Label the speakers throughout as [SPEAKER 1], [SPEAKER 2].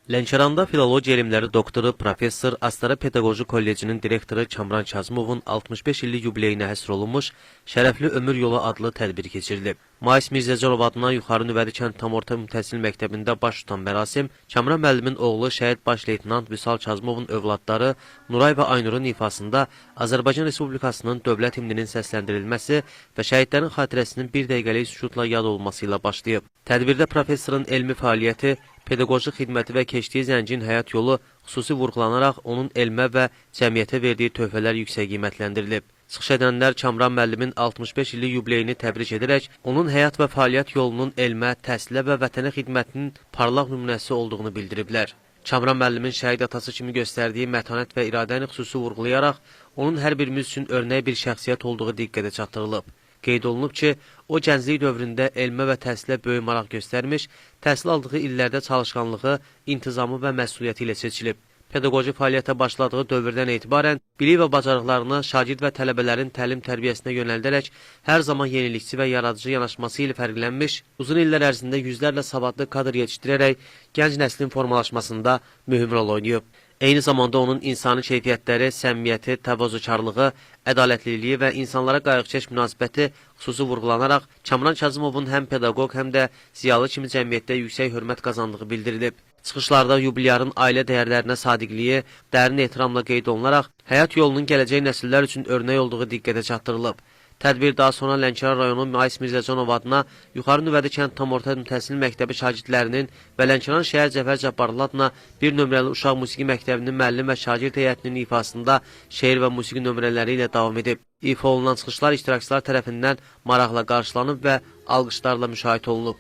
[SPEAKER 1] Lənkəranda filologiya elmləri doktoru, professor, Astara Pedaqoji Kollecinin direktoru Kamran Kazımovun 65 illik yubileyinə həsr olunmuş Şərəfli Ömür Yolu adlı tədbir keçirilib. Mais Mirzəcanov adına Yuxarı Nüvədi kənd tam orta təhsil məktəbində baş tutan mərasim, Kamran müəllimin oğlu şəhid baş leytenant Vüsal Kazımovun övladları Nuray və Aynurun ifasında Azərbaycan Respublikasının dövlət himninin səsləndirilməsi və şəhidlərin xatirəsinin bir dəqiqəlik sükutla yad olması ilə başlayıb. Tədbirdə professorun elmi fəaliyyəti, pedaqoji xidməti və keçdiyi zəngin həyat yolu xüsusi vurğulanaraq onun elmə və cəmiyyətə verdiyi töhfələr yüksək qiymətləndirilib. Çıxış edənlər Kamran müəllimin 65 illik yubileyini təbrik edərək, onun həyat və fəaliyyət yolunun elmə, təhsilə və vətənə xidmətinin parlaq nümunəsi olduğunu bildiriblər. Kamran müəllimin şəhid atası kimi göstərdiyi mətanət və iradəni xüsusi vurğulayaraq, onun hər birimiz üçün örnək bir şəxsiyyət olduğu diqqətə çatdırılıb. Qeyd olunub ki, o gənclik dövründə elmə və təhsilə böyük maraq göstərmiş, təhsil aldığı illərdə çalışqanlığı, intizamı və məsuliyyəti ilə seçilib. Pedaqoji fəaliyyətə başladığı dövrdən etibarən bilik və bacarıqlarını şagird və tələbələrin təlim-tərbiyəsinə yönəldərək hər zaman yenilikçi və yaradıcı yanaşması ilə fərqlənmiş, uzun illər ərzində yüzlərlə savadlı kadr yetişdirərək gənc nəslin formalaşmasında mühüm rol oynayıb. Eyni zamanda onun insani keyfiyyətləri, səmimiyyəti, təvazökarlığı, ədalətliliyi və insanlara qayğıkeş münasibəti xüsusi vurğulanaraq Kamran Kazımovun həm pedaqoq, həm də ziyalı kimi cəmiyyətdə yüksək hörmət qazandığı bildirilib. Çıxışlarda yubilyarın ailə dəyərlərinə sadiqliyi dərin ehtiramla qeyd olunaraq, həyat yolunun gələcək nəsillər üçün örnək olduğu diqqətə çatdırılıb. Tədbir daha sonra Lənkəran rayonu Mais Mirzəcanov adına Yuxarı Nüvədi kənd tam orta təhsil məktəbi şagirdlərinin və Lənkəran şəhər Cəfər Cabbarlı adına bir nömrəli uşaq musiqi məktəbinin müəllim və şagird heyətinin ifasında şeir və musiqi nömrələri ilə davam edib. İfa olunan çıxışlar iştirakçılar tərəfindən maraqla qarşılanıb və alqışlarla müşahidə olunub.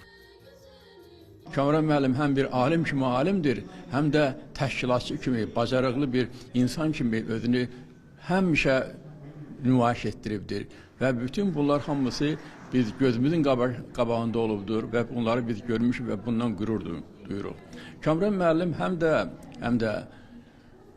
[SPEAKER 2] Kamran müəllim həm bir alim kimi alimdir, həm də təşkilatçı kimi, bacarıqlı bir insan kimi özünü həmişə nümayiş etdiribdir. Və bütün bunlar hamısı biz gözümüzün qabağında olubdur və bunları biz görmüşük və bundan qürur duyuruq. Kamran müəllim həm də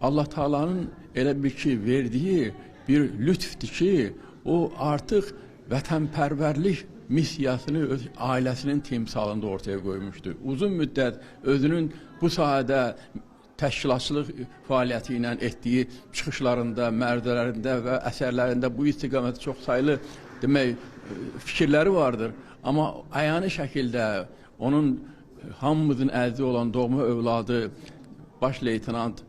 [SPEAKER 2] Allah Taala'nın elə bir ki verdiyi bir lütfdir ki, o artıq vətənpərvərlik missiyasını öz ailəsinin timsalında ortaya qoymuşdur. Uzun müddət özünün bu sahədə təşkilatçılıq fəaliyyəti ilə etdiyi çıxışlarında, mərdələrində və əsərlərində bu istiqamətdə çox saylı fikirləri vardır. Amma əyani şəkildə onun hamımızın əzizi olan doğma övladı baş leytenant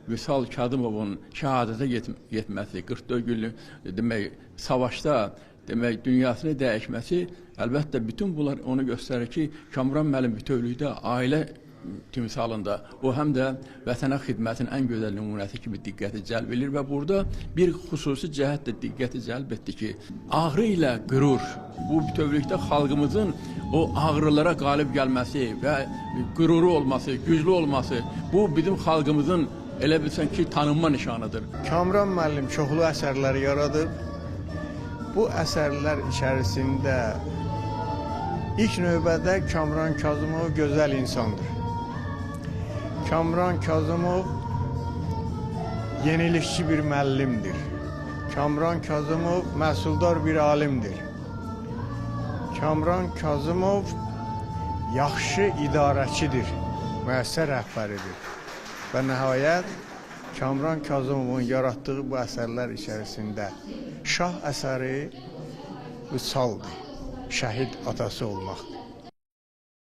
[SPEAKER 2] Vüsal Kazımovun şəhadətə yetməsi, 44 günlük savaşda dünyasını dəyişməsi, əlbəttə bütün bunlar onu göstərir ki, Kamran müəllim bütövlükdə ailə timsalında o həm də vətənə xidmətin ən gözəl nümunəsi kimi diqqəti cəlb edir və burada bir xüsusi cəhət də diqqəti cəlb etdi ki, ağrı ilə qürur, bu bütövlükdə xalqımızın o ağrılara qalib gəlməsi və qüruru olması, güclü olması, bu bizim xalqımızın elə bilsən ki, tanınma nişanıdır.
[SPEAKER 3] Kamran müəllim çoxlu əsərlər yaradıb. Bu əsərlər içərisində ilk növbədə Kamran Kazımov gözəl insandır. Kamran Kazımov yenilikçi bir müəllimdir. Kamran Kazımov məhsuldar bir alimdir. Kamran Kazımov yaxşı idarəçidir, müəssər rəhbəridir. Və nəhayət Kamran Kazımovun yaratdığı bu əsərlər içərisində şah əsəri Vüsaldır, şəhid atası olmaqdır.